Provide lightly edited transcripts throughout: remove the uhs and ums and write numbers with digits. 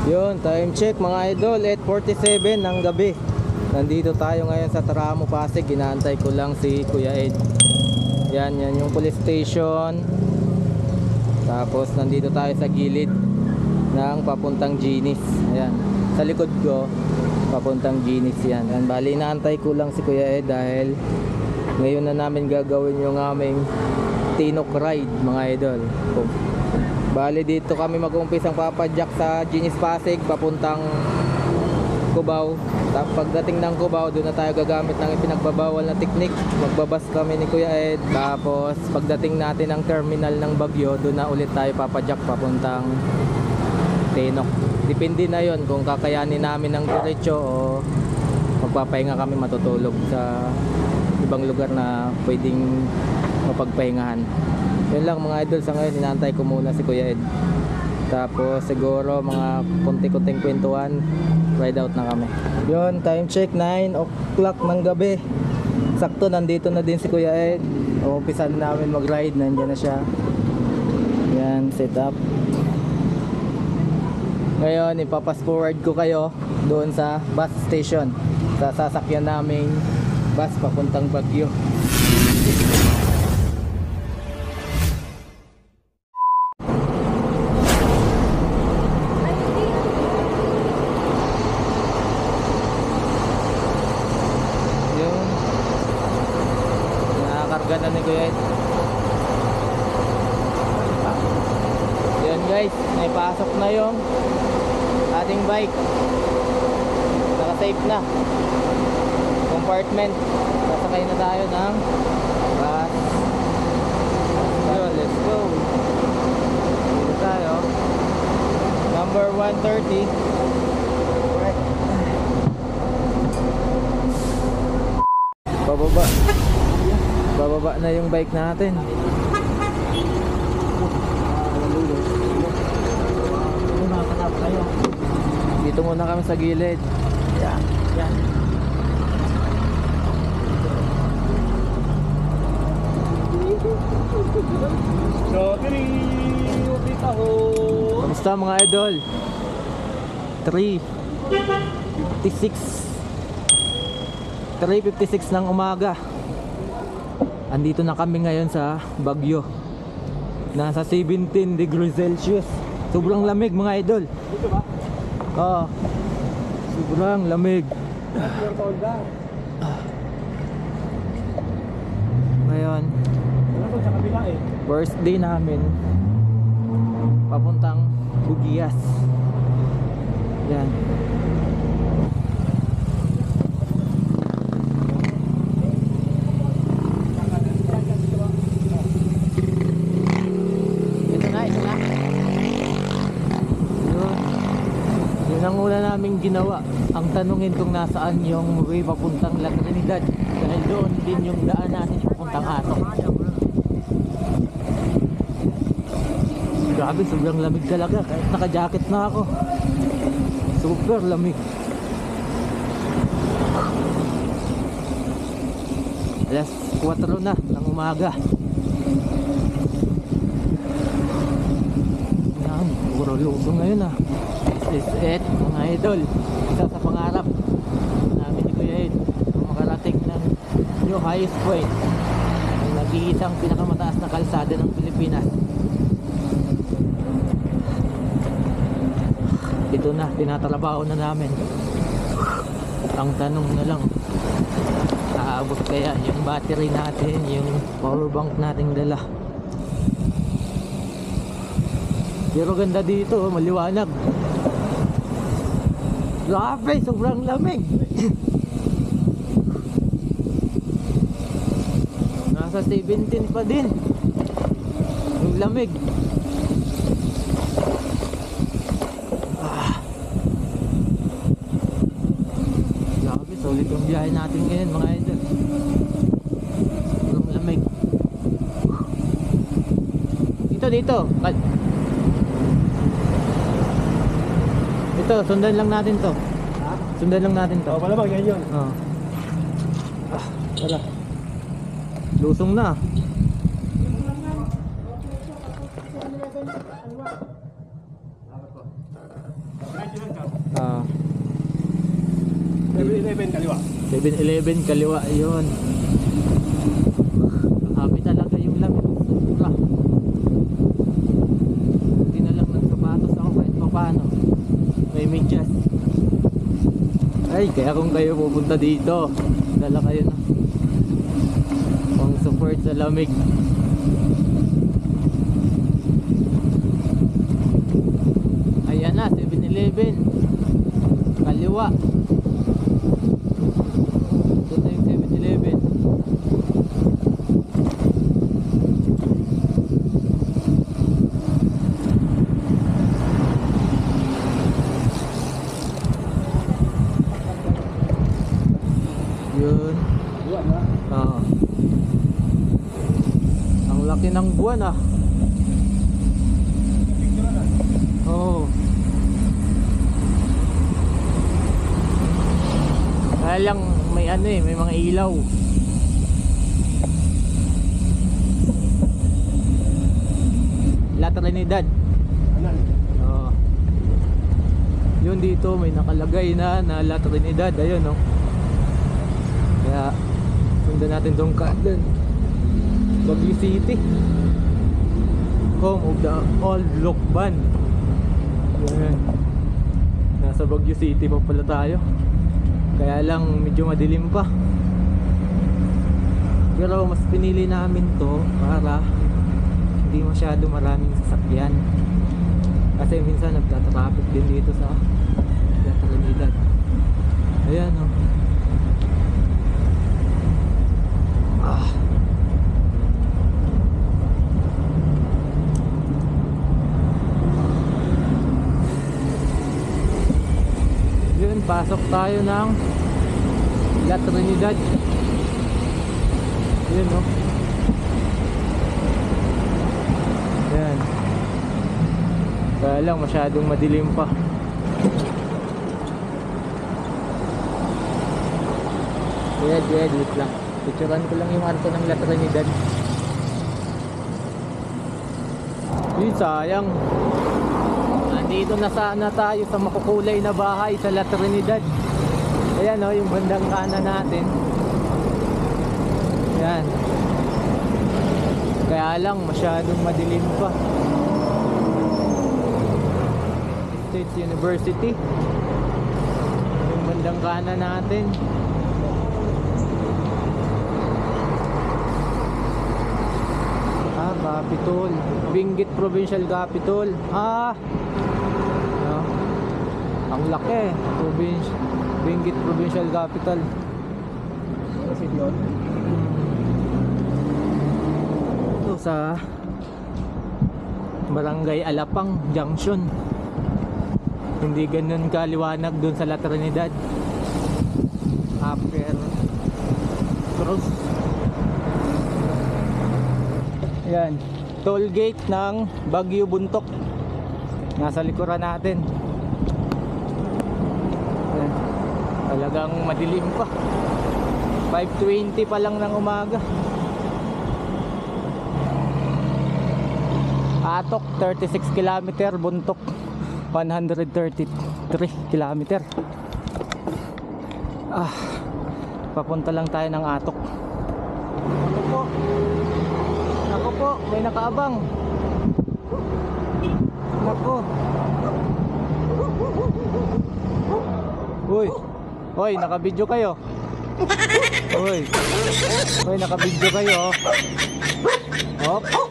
Yun, time check mga idol, 8:47 ng gabi. Nandito tayo ngayon sa Tramo, Pasig. Inaantay ko lang si Kuya Ed. Yan yung police station. Tapos nandito tayo sa gilid ng papuntang Ginis. Ayan, sa likod ko papuntang Ginis yan. Yan, bali inaantay ko lang si Kuya Ed dahil ngayon na namin gagawin yung aming Tinok ride mga idol. Bali dito kami mag-umpisang papadyak sa Ginis Pasig papuntang Cubao. Tapos pagdating ng Cubao, doon na tayo gagamit ng ipinagbabawal na teknik. Magbabas kami ni Kuya Ed. Tapos pagdating natin ng terminal ng Baguio, doon na ulit tayo papadyak papuntang Tinok. Depende na yon kung kakayanin namin ng diretso o magpapahinga kami, matutulog sa ibang lugar na pwedeng mapagpahingahan. Yun lang mga idol, sa ngayon inaantay ko muna si Kuya Ed. Tapos siguro mga konti-konting kwentuhan, ride out na kami. Yun, time check 9 o'clock ng gabi. Sakto nandito na din si Kuya Ed. Umpisan namin mag-ride, nandiyan na siya. Yan, set up. Ngayon ipapas forward ko kayo doon sa bus station, sa sasakyan naming bus papuntang Baguio. Ganda ni Kuya Ed. Yun guys, naipasok na yung ating bike. Naka-safe na compartment. Sasakay na tayo ng bus. Yun, let's go. Dito tayo. Number 130. Bababa na yung bike natin. Dito muna kami sa gilid. Yan, yan. Kamusta mga idol? 3:56 ng umaga. Andito na kami ngayon sa Baguio. Nasa 17 degrees Celsius. Sobrang lamig mga idol. Dito ba? Oo. Sobrang lamig. Ngayon, first day namin papuntang Bugias. Yan. Ang una naming ginawa, ang tanungin kung nasaan yung way papuntang La Trinidad, dahil doon din yung daan natin papuntang Atok. Grabe, sobrang lamig talaga kahit naka-jacket na ako. Super lamig. Alas 4 na ng umaga. Yan, puro lusong ngayon ah. This is it mga idol. Isa sa pangarap namin ni Kuya Ed, makarating ng new highest point, ang nag-iisang pinakamataas na kalsada ng Pilipinas. Ito na, tinatrabaho na namin. Ang tanong na lang, aabot kaya yung battery natin, yung power bank nating dala. Pero ganda dito, maliwanag. Grabe, sobrang lamig. Nasa 17 pa din yung lamig. Grabe, solid yung biyahe natin ngayon mga idol. Sobrang lamig. Dito ito, sundan lang natin to. Ha? Sundan lang natin to. Malamang yan yun. Tara. Lusong na. 7-Eleven kaliwa. 7-Eleven kaliwa, yun. Grabe talaga yung lamig. Sobra. Hindi na lang ng sapatos ako kahit pa paano. May medyas. Ay, kaya kung kayo pupunta dito, dala kayo na pang support sa lamig. Ayan na, 7-Eleven kaliwa. Ito na yung 7-Eleven. Yun. Oo. Ang laki ng buwan ah. Oo. Kaya lang may ano eh, may mga ilaw. La Trinidad. Oo. Yun dito may nakalagay na La Trinidad. Ayun no. Kaya sundan natin doon kaagad. Baguio City, home of the old Lokban. Yan. Nasa Baguio City pa pala tayo. Kaya lang medyo madilim pa. Pero mas pinili namin to para hindi masyado maraming sasakyan. Kasi minsan nagtatraffic din dito sa La Trinidad. Ayan o. Yun, pasok tayo ng La Trinidad. Yun no. Yan. Kaya lang masyadong madilim pa. Wait lang. Picturean ko lang yung arko ng La Trinidad. Yun, sayang. Nandito na sana tayo sa makukulay na bahay sa La Trinidad. Ayan o, yung bandang kanan natin. Ayan. Kaya lang masyadong madilim pa. State University. Yung bandang kanan natin. Capitol, Benguet Provincial Capital. Ang laki, Benguet Provincial Capital. Ito sa Barangay Alapang Junction. Hindi ganun kaliwanag dun sa La Trinidad. Upper Cross. Yan, toll gate ng Baguio Buntok. Nasa likuran natin. Yan. Talagang madilim pa. 5:20 pa lang ng umaga. Atok 36 km, Buntok 133 km. Papunta lang tayo ng Atok. Ako po, may nakaabang. Ako. Uy, naka-video kayo. Uy, naka-video kayo.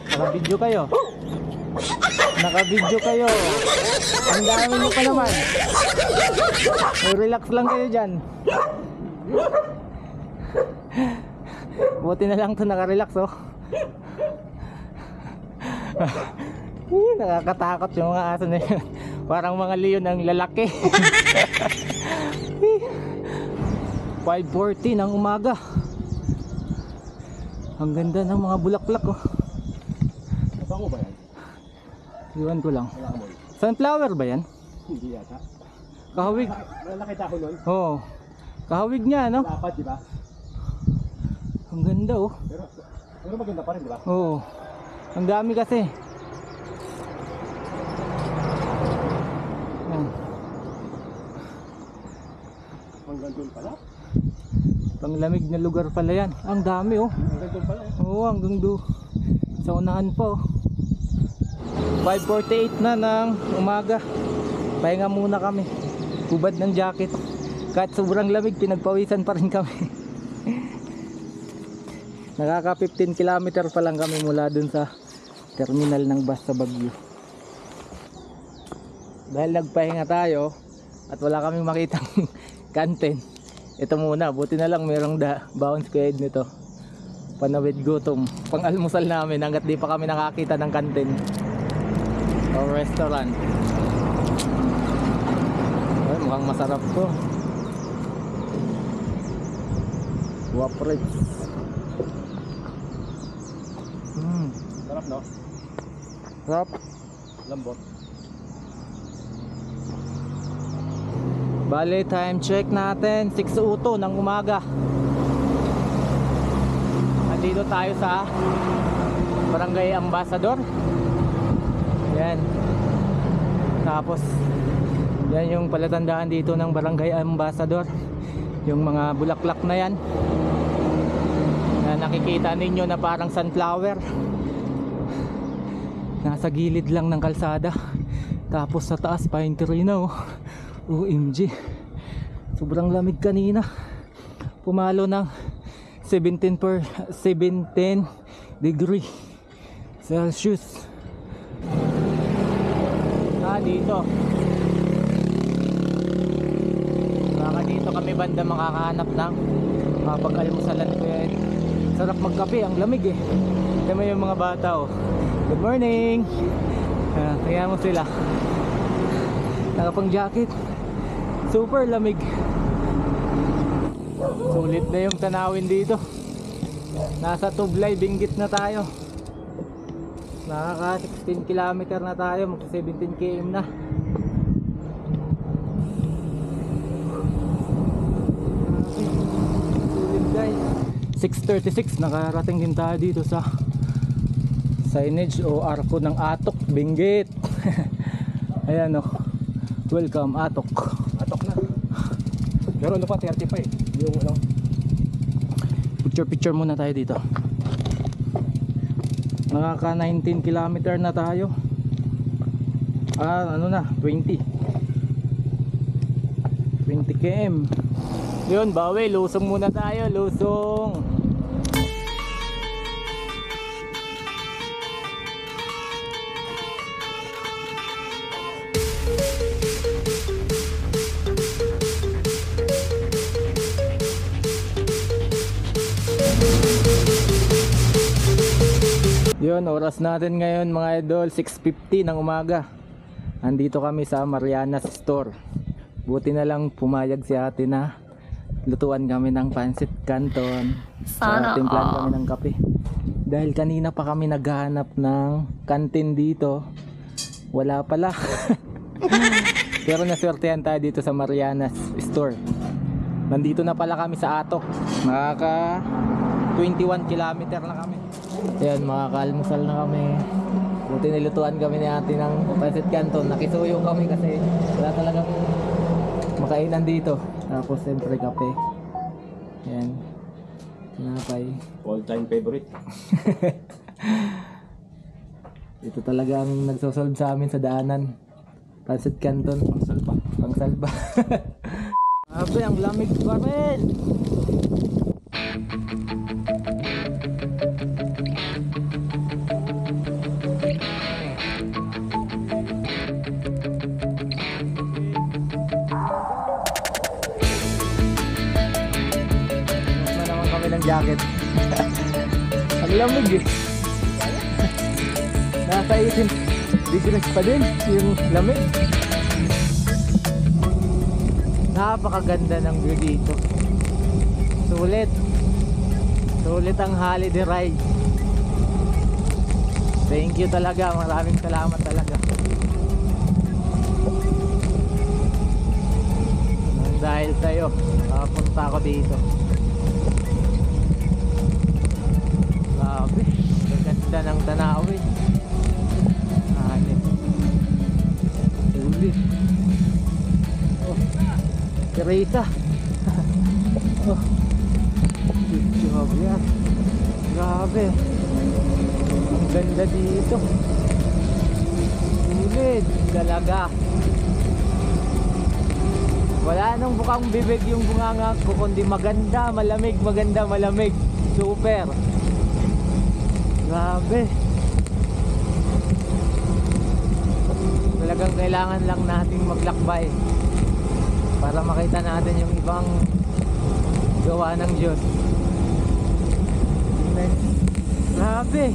Naka-video kayo. Naka-video kayo. Ang dami nyo pa naman. Relax lang kayo dyan. Buti na lang ito naka-relax oh. Nakakatakot yung mga aso na yun. Parang mga leon ang lalaki. 5:40 ng umaga. Ang ganda ng mga bulaklak oh. Bango ba yan? Iwan ko lang. Sunflower ba yan? Hindi yata. Kahawig. Nakita ko nun. Oo. Kahawig niya no? Dapat di ba? Ang ganda oh. Pero maganda pa rin di ba? Oo. Ang dami kasi. Ang Hanggang doon pala. Panglamig na lugar pala yan. Ang dami oh. Hanggang doon pala. Oo, hanggang do. Sa unahan pa oh. 5:48 na ng umaga. Pahinga muna kami. Hubad ng jacket. Kahit sobrang lamig, pinagpawisan pa rin kami. Nakaka 15 kilometer pa lang kami mula dun sa terminal ng bus sa Baguio. Dahil nagpahinga tayo at wala kaming makitang kantin, ito muna, buti na lang mayroong baon squid nito. Panawid gutom, pang almusal namin hanggat di pa kami nakakita ng kantin o restaurant. Ay, mukhang masarap to. Waprits. Sarap, no? Sarap. Lambot. Bale, time check natin 6:02 ng umaga. Nandito tayo sa Barangay Ambassador. Yan. Tapos yan yung palatandaan dito ng Barangay Ambassador. Yung mga bulaklak na yan na nakikita ninyo na parang sunflower. Nasa gilid lang ng kalsada. Tapos sa taas pine tree na oh. OMG, sobrang lamig kanina. Pumalo ng 17 degree Celsius. Dito baka dito kami banda makakahanap ng pag-almusalan ko yan. Sarap magkape, ang lamig eh. Tama yung mga bata oh. Good morning. Kaya mo sila nakapang jacket. Super lamig. Sulit na yung tanawin dito. Nasa Tublay, Benguet na tayo. Nakaka 16 kilometer na tayo, mag 17 km na. Sulit guys. 6:36 nakarating din tayo dito sa signage o arko ng Atok, Benguet. Ayan o. Welcome Atok. Atok na. Pero ano pa, 30 pa eh. Yung ano. Picture muna tayo dito. Nakaka 19 kilometer na tayo. Ano na, 20 km. Yun, bawi, lusong muna tayo, lusong. Yun, oras natin ngayon mga idol, 6:50 ng umaga. Andito kami sa Marianas Store. Buti na lang pumayag si ate na lutuan kami ng pancit canton. Sa timplan kami ng kape. Dahil kanina pa kami naghahanap ng kantin dito, wala pala. Pero naswertehan tayo dito sa Marianas Store. Nandito na pala kami sa Atok. Nakaka 21 kilometer na kami. Ayan, makakaalmusal na kami. Buti nilutuan kami ni ate ng pancit canton. Nakisuyo kami kasi wala talagang makainan dito. Tapos siyempre kape. Ayan, tinapay. All time favorite. Ito talagang nagsosolve sa amin sa daanan. Pancit canton. Pangsalba. Pangsalba. Abe, ang lamig pa rin. Ng jacket. Ang lamig eh. Nasa 18 degrees pa din yung lamig. Napakaganda ng view dito. Sulit. Sulit ang holiday ride. Thank you talaga. Maraming salamat talaga. Dahil sa'yo, punta ako dito. Grabe, ganda ng tanawin. Sulit. Oh, Teresa. Oh. Grabe yan. Grabe. Ang ganda dito. Sulit talaga. Wala nang bukang bibig yung bunganga ko, kundi maganda, malamig, maganda, malamig. Super. Grabe. Talagang kailangan lang nating maglakbay para makita natin yung ibang gawa ng Diyos. Grabe.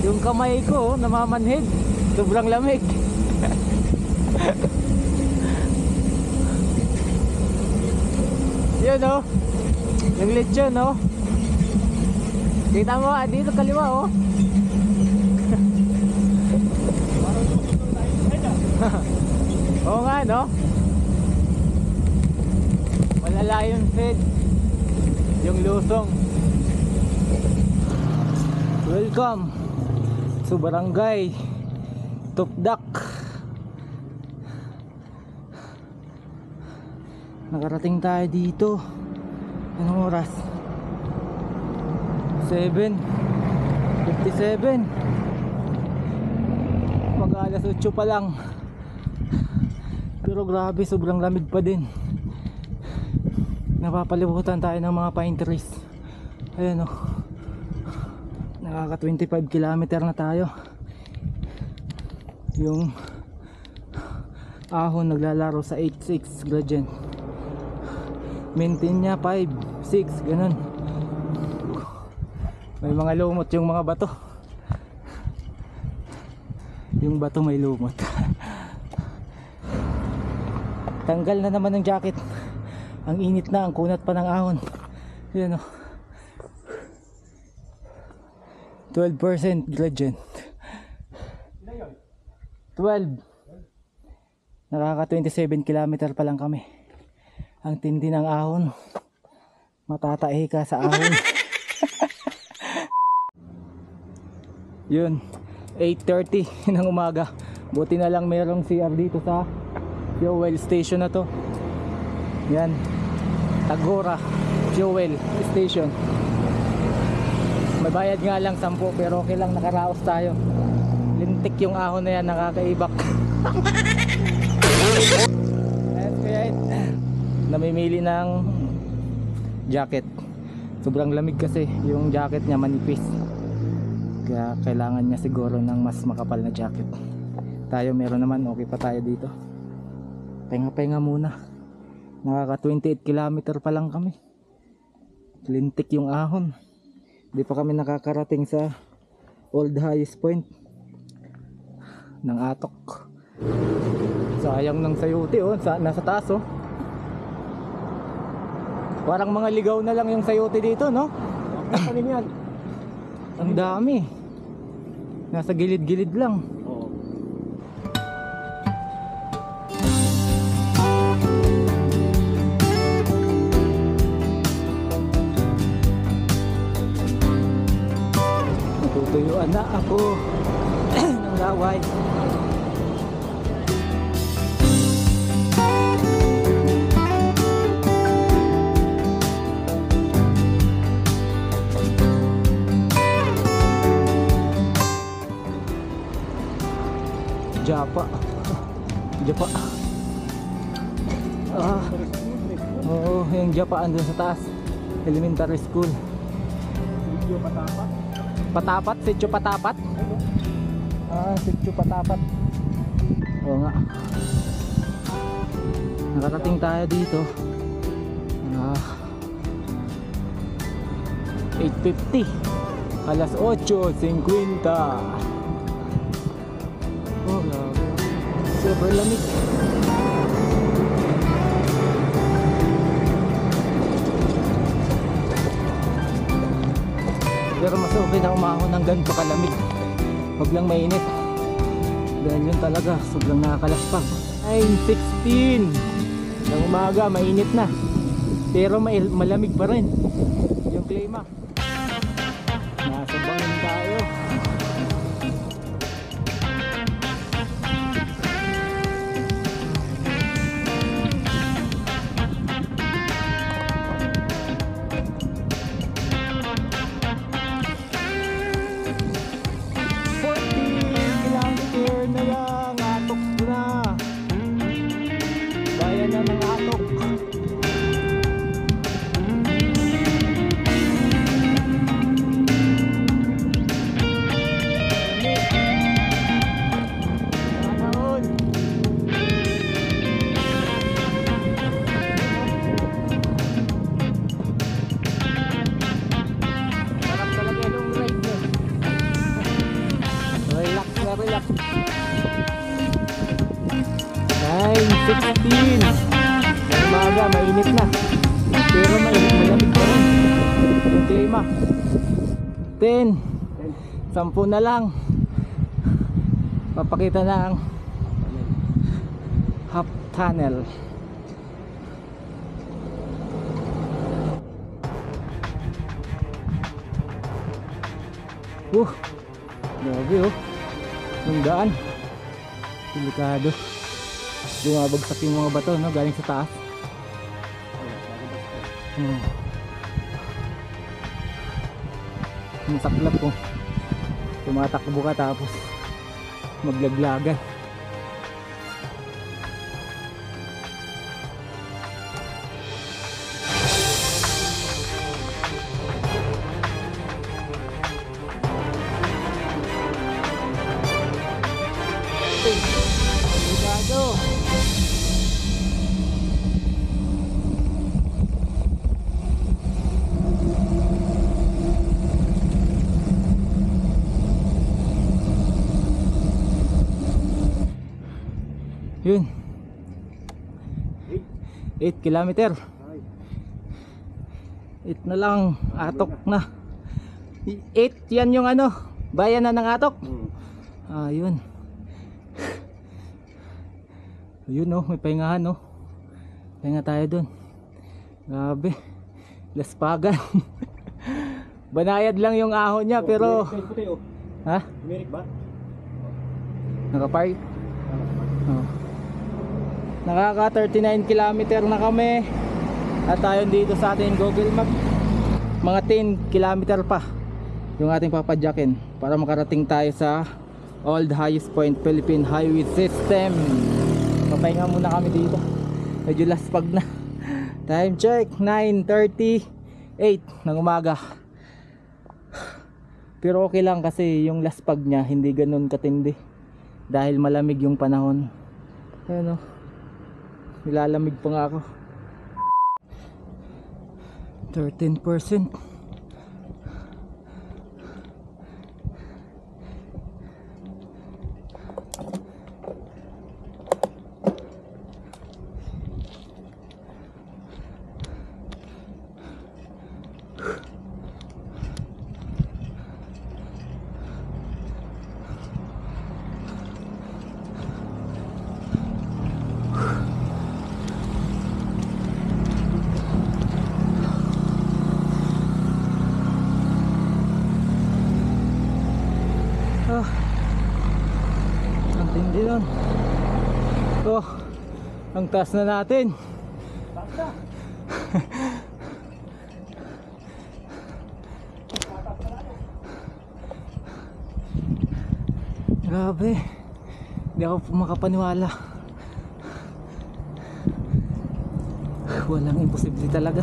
Yung kamay ko namamanhid. Sobrang lamig. Yun oh. Yung lechon oh. Kita mo dito kaliwa oh. Oo nga no. Malala yung feed. Yung lusong. Welcome sa Barangay Tupdak. Nakarating tayo dito. Anong oras? 7:57. Mag-alas 8 pa lang. Pero grabe, sobrang lamig pa din. Napapalibutan tayo ng mga pine trees. Ayan o. Nakaka 25 kilometer na tayo. Yung ahon naglalaro sa 8.6 gradient. Maintain niya 5.6 ganun. May mga lumot yung mga bato. Yung bato may lumot. Tanggal na naman ng jacket. Ang init na, ang kunat pa ng ahon. Yan o. 12% gradient. 12. Nakaka 27 kilometer pa lang kami. Ang tindi ng ahon. Matatahi ka sa ahon. Yun, 8:30 ng umaga. Buti na lang merong CR dito sa fuel station na to. Yan, Tagora Fuel Station. May bayad nga lang 10 pero okay lang, nakaraos tayo. Lintik yung ahon na yan, nakakaibak. Ayan, kaya namimili ng jacket. Sobrang lamig kasi yung jacket niya, manipis. Kaya kailangan niya siguro ng mas makapal na jacket. Tayo meron naman, okay pa tayo dito. Pahinga-pahinga muna. Nakaka 28 kilometer pa lang kami. Lintik yung ahon. Hindi pa kami nakakarating sa old highest point ng Atok. Sayang ng sayote oh, nasa taas oh. Parang mga ligaw na lang yung sayote dito no? Ang dami. Nasa gilid-gilid lang. Tutuyuan na ako ng laway. Japa. Oo, yung Japa andun sa taas. Elementary school. Patapat, Sitio Patapat. Sitio Patapat. Oo nga. Nakarating tayo dito. 8:50. Alas 8:50. Oh, grabe. Super lamig. Pero mas okay na umahon ng ganito kalamig. Huwag lang mainit. Dahil yun talaga, sobrang nakakalaspag. 9:16 ng umaga, mainit na. Pero malamig pa rin yung klima. Nasa bangin tayo. bayan na ng Atok. Sarap talaga yung ride nyo. Relax na relax. 9:16. May umaga, mainit na. Pero malamig pa rin yung klima. 10. 10 na lang. Papakita na ang half tunnel. Grabe oh. Yung daan. Delikado. Bumabagsak yung mga bato, no? Galing sa taas. Yung saklap ko. Tumatakbo ka tapos maglaglagan. Delikado. Yun 8 kilometer 8 na lang, Atok na 8, yan yung ano, bayan na ng Atok. Yun yun oh, may pahingahan oh. Pahinga tayo dun. Grabe, Laspagan. Banayad lang yung ahon niya pero ha? Merik ba? Nakapark. Nakaka 39 kilometer na kami. At tayo dito sa ating Google Map, mga 10 kilometer pa yung ating papadyakin para makarating tayo sa Old Highest Point Philippine Highway System. Papahinga muna kami dito. Medyo laspag na. Time check 9:38 ng umaga. Pero okay lang kasi yung laspag niya hindi ganun katindi dahil malamig yung panahon. Ayan o, nilalamig pa nga ako. 13%. Ang tindi nun. Ang taas na natin. Grabe, hindi ako makapaniwala. Walang imposible talaga.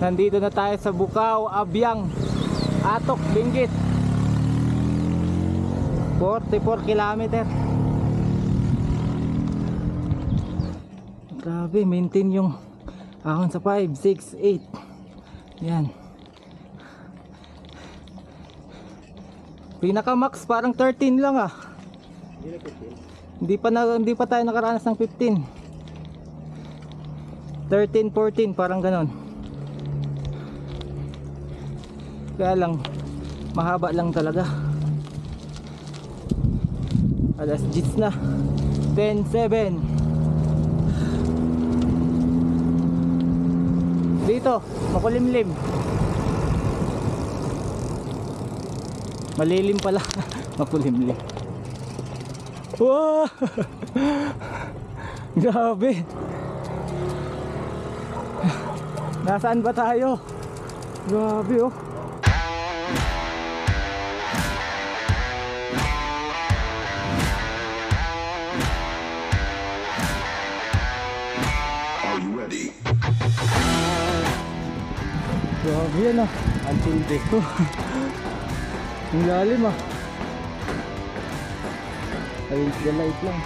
Nandito na tayo sa Bukaw, Abyang, Atok, Benguet. 44 kilometer. Grabe, maintain yung ahon sa 5, 6, 8. Yan. Pinaka max parang 13 lang ah. Hindi pa tayo nakaranas ng 15. 13, 14 parang ganon. Kaya lang mahaba lang talaga. Alas 10 na. 10-7. Dito makulimlim. Malilim pala. Makulimlim. Wow! Grabe. Nasaan ba tayo? Grabe oh. Are you ready? Grabe yan ah. Ang tindi. Ang lalim ah. Ayun the light lang.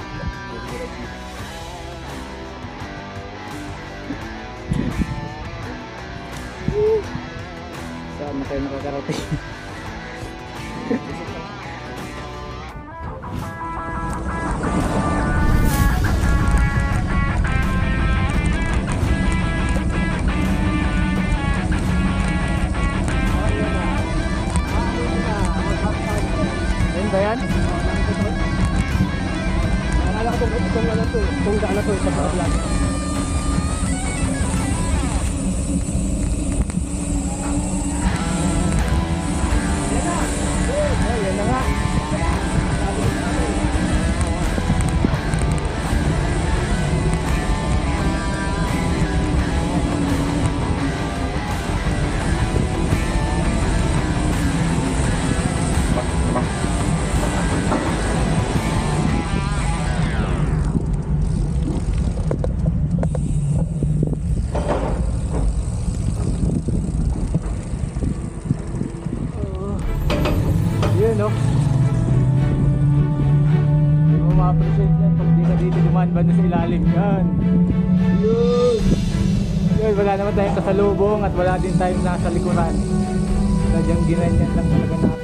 Saan na kayo nakakarating? Ayun ba yan? Akala ko itong daan na to, sa Parlan. Ayun na nga. Yun no. Hindi mo ma-appreciate yan pag di ka dito dumaan ba sa ilalim yan. Yun. Yun, wala naman tayong kasalubong at wala din tayong nasa likuran. Sadyang ginanyan lang talaga natin.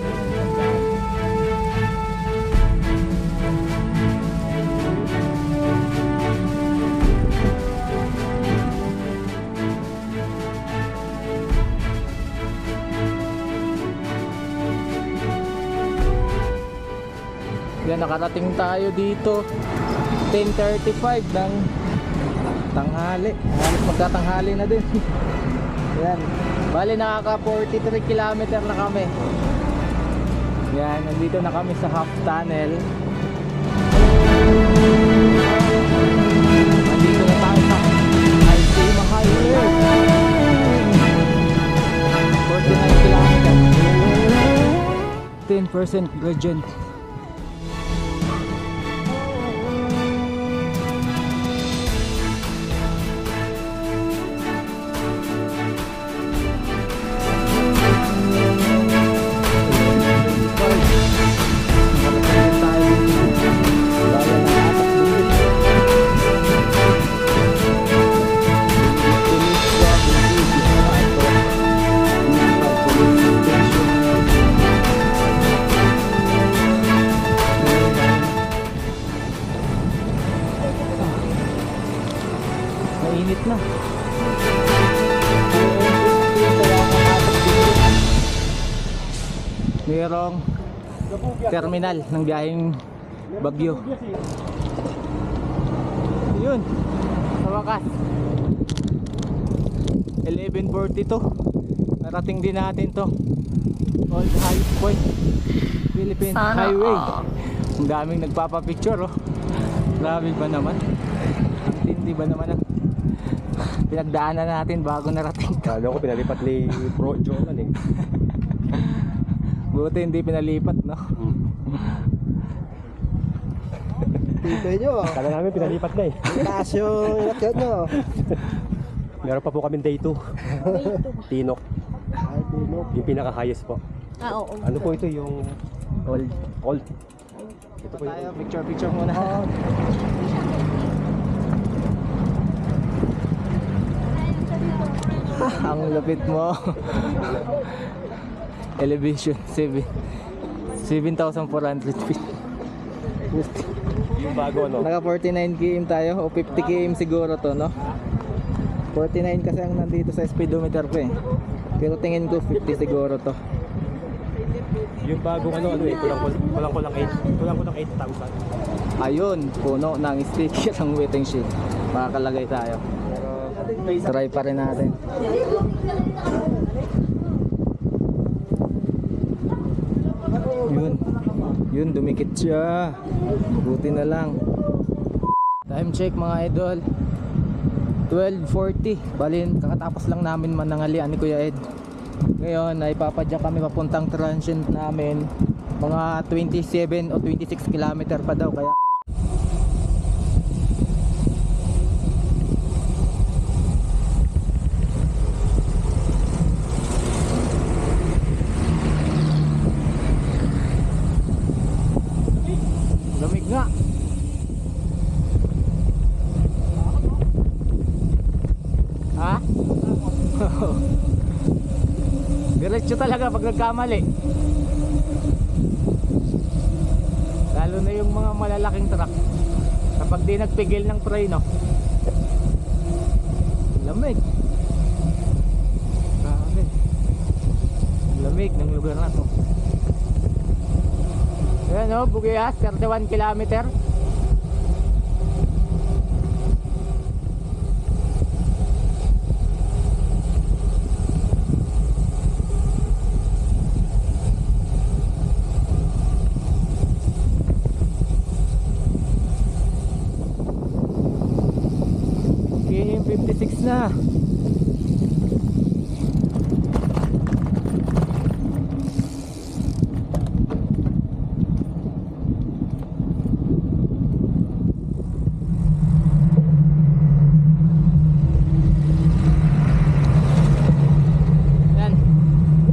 Yan, nakarating tayo dito 10:35 ng tanghali. Halos magkatanghali na din. Yan. Bali nakaka 43 kilometer na kami. Yan, nandito na kami sa half tunnel. Nandito na tayo sa Altima Highway. 49 kilometer. 10% gradient. Mainit na. Merong terminal ng biyaheng Baguio. Yun. Sa wakas. 11:42. Narating din natin to. Old Highway Point. Philippine Highway. Ang daming nagpapapicture oh. Grabe ba naman? Ang tindi ba naman ang pinagdaanan natin bago narating. Kala ko pinalipat ni Pro Jonan eh. Buti hindi pinalipat no. Tibay nyo. Kala namin pinalipat na eh. Taas yung inakyat nyo. Meron pa po kami day 2. Tinok. Ay, tinok. Yung pinaka-highest po. Oo. Ano po ito yung Old. old? Ito po Tayo, yung picture muna. Ang lapit mo. Elevation 7,400 feet. yung bago ano. Naka 49 km tayo o 50 km siguro to no. 49 kasi ang nandito sa speedometer ko eh. Pero tingin ko 50 siguro to. Yung bagong ano eh, kulang ko lang 8,000. Ayun, puno ng sticker ang waiting sheet. Makakalagay tayo. Try pa rin natin. Yun, dumikit siya. Buti na lang. Time check mga idol, 12:40. Balin, kakatapos lang namin manangalian ni Kuya Ed. Ngayon ay papadya kami papuntang transient namin. Mga 27 o 26 kilometer pa daw, kaya lamig nga. Ha? Diretso talaga pag nagkamali. Lalo na yung mga malalaking truck. Kapag di nagpigil ng preno, lamig. Grabe. Lamig ng lugar na to. Ayan o, Bugayas, 31 kilometer. KM56 na. Yan,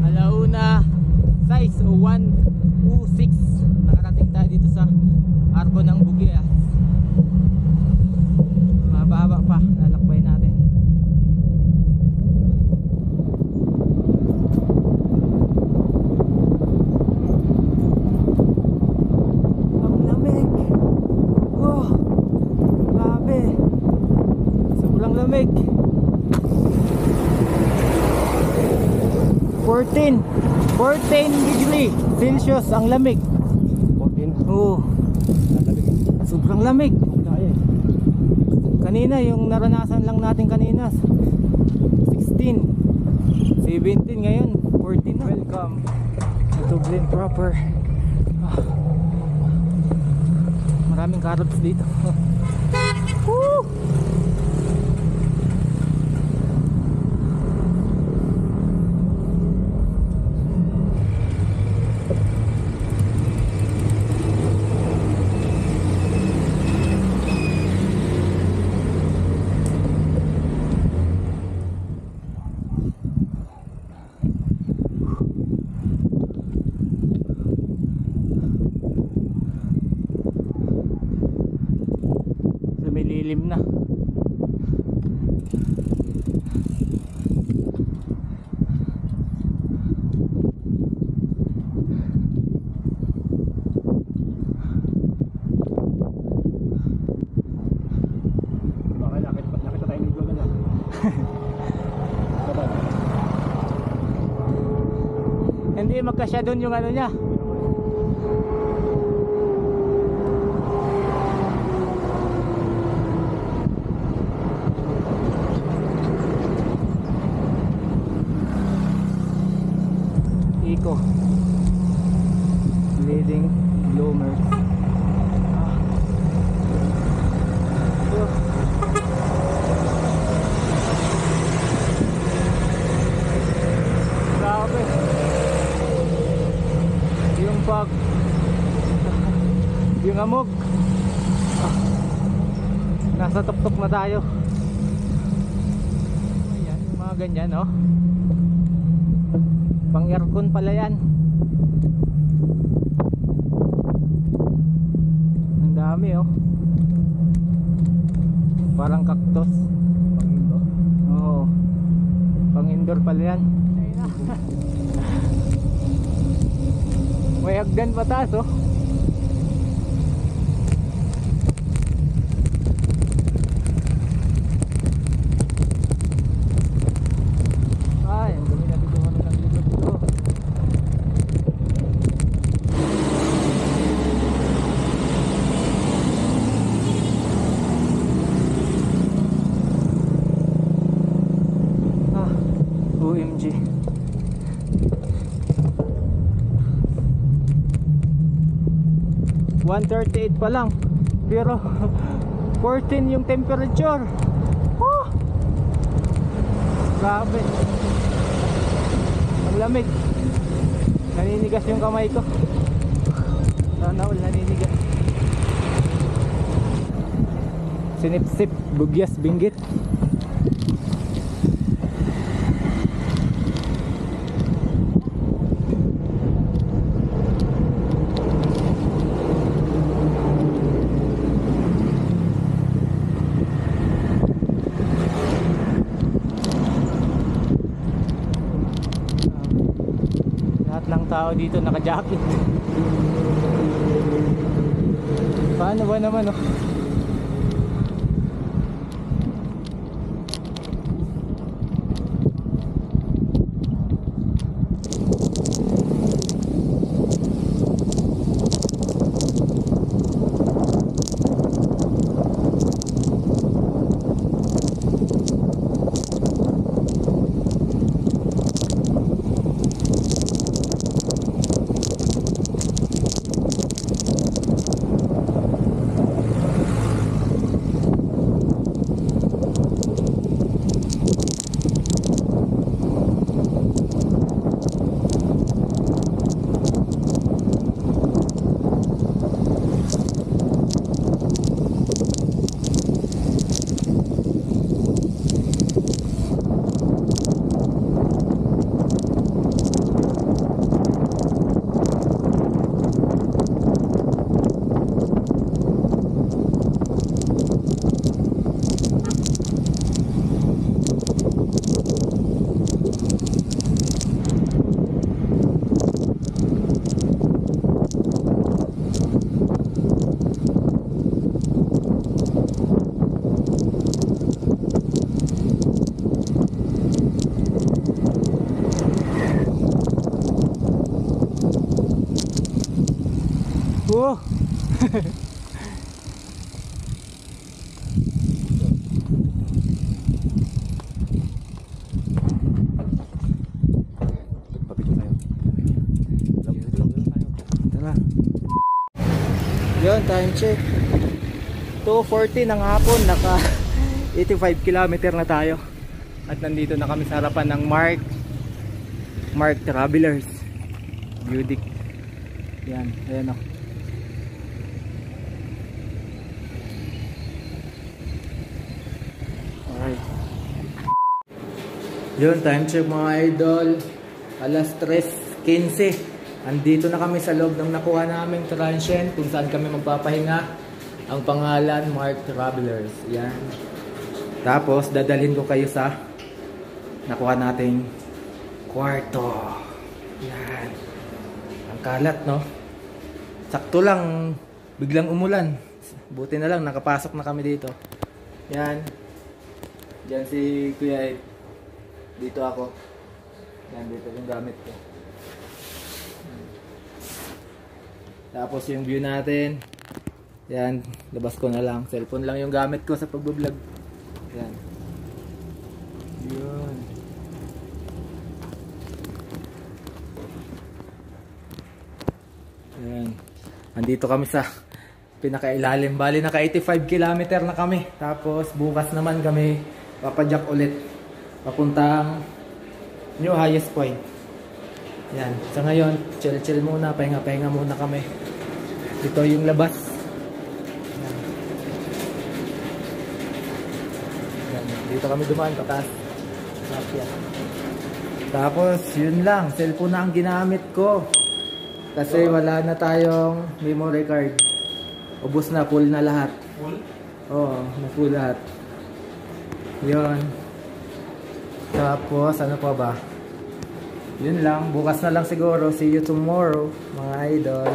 alauna 6:01:06. Nakarating tayo dito sa Arco ng Bugayas. Mababa pa, lalakbay natin. Ang lamig. Oh, grabe. Sobrang lamig. 14 degree Celsius ang lamig. 14. Oh, Lalabig. sobrang lamig. Kaya. Kanina yung naranasan lang natin kanina 16, 17, ngayon 14 na. Welcome to Dublin proper. Maraming carrots dito. Woo! Lumililim na. Baka nakita tayo ni Jogan na. Baba. Hindi magkasya doon yung ano niya. Eco leading bloomers. Grabe yung pag yung amog. Nasa tuktok na tayo. Ayan, yung mga ganyan, oh. Pang aircon pala yan. Ang dami, oh. Parang cactus. Pang indoor. Oo. Pang indoor pala yan. May hagdan pataas, oh. Ay, ang dami na dito kami ng likod dito. OMG. 1:38 pa lang. Pero 14 yung temperature. Oh! Grabe. Ang lamig. Naninigas yung kamay ko. Sana all naninigas. Sinip-sip, bugyas, binggit. Lahat ng tao dito naka-jacket. Paano ba naman, oh? Oh. Papicture tayo. Tara. Yun, time check 2:40 ng hapon. Naka 85 kilometer na tayo. At nandito na kami sa harapan ng Mark Travelers Budic. Yan, ayan o. Alright. Yun, time check mga idol. Alas 3:15. Andito na kami sa loob ng nakuha naming transient kung saan kami magpapahinga. Ang pangalan, Mark Travelers. Yan. Tapos, dadalhin ko kayo sa nakuha nating kwarto. Yan. Ang kalat, no? Sakto lang, biglang umulan. Buti na lang, nakapasok na kami dito. Yan. Diyan si Kuya Ed. Dito ako. Yan, dito yung gamit ko. Tapos yung view natin. Yan, labas ko na lang. Cellphone lang yung gamit ko sa pag-vlog. Yan. Yun. Yan. Andito kami sa pinakailalim. Bali naka 85 kilometer na kami. Tapos bukas naman kami papadyak ulit. Papuntang New Highest Point. Yan. Sa ngayon, chill muna. Pahinga muna kami. Ito yung labas. Yan. Yan. Dito kami dumaan pataas. Tapos, yun lang. Cellphone na ang ginamit ko. Kasi wala na tayong memory card. Ubus na. Full na lahat. Full? Oo, na full lahat. Yun. Tapos, ano pa ba? Yun lang, bukas na lang siguro. See you tomorrow, mga idol.